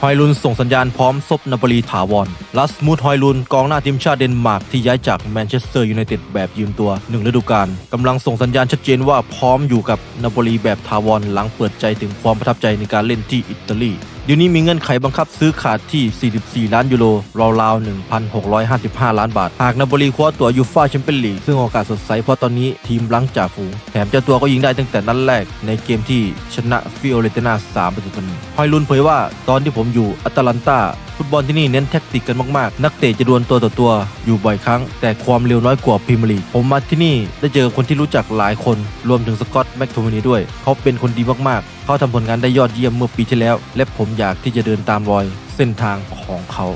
ฮอยลุนส่งสัญญาณพร้อมซบนาโปลีถาวรลัสมูธฮอยลุนกองหน้าทีมชาติเดนมาร์กที่ย้ายจากแมนเชสเตอร์ยูไนเต็ดแบบยืมตัว1ฤดูกาลกำลังส่งสัญญาณชัดเจนว่าพร้อมอยู่กับนาโปลีแบบถาวรหลังเปิดใจถึงความประทับใจในการเล่นที่อิตาลีเดี๋ยวนี้มีเงื่อนไขบังคับซื้อขาดที่44ล้านยูโรราวๆ 1,655 ล้านบาทหากนาโปลีคว้าตั๋วยูฟ่าแชมเปี้ยนลีกซึ่งโอกาสสดใสเพราะตอนนี้ทีมรั้งจ่าฝูงแถมเจ้าตัวก็ยิงได้ตั้งแต่นัดแรกในเกมที่ชนะฟิโอเรนติน่า3-1ฮอยลุนเผยว่าตอนที่ผมอยู่อัตแลนตาฟุตบอลที่นี่เน้นแท็กติกกันมากๆนักเตะจะดวลตัวต่อตัวอยู่บ่อยครั้งแต่ความเร็วน้อยกว่าพรีเมียร์ลีกผมมาที่นี่ได้เจอคนที่รู้จักหลายคนรวมถึงสกอตต์แม็กโทมินีด้วยเขาเป็นคนดีมากๆเขาทำผลงานได้ยอดเยี่ยมเมื่อปีที่แล้วและผมอยากที่จะเดินตามรอยเส้นทางของเขา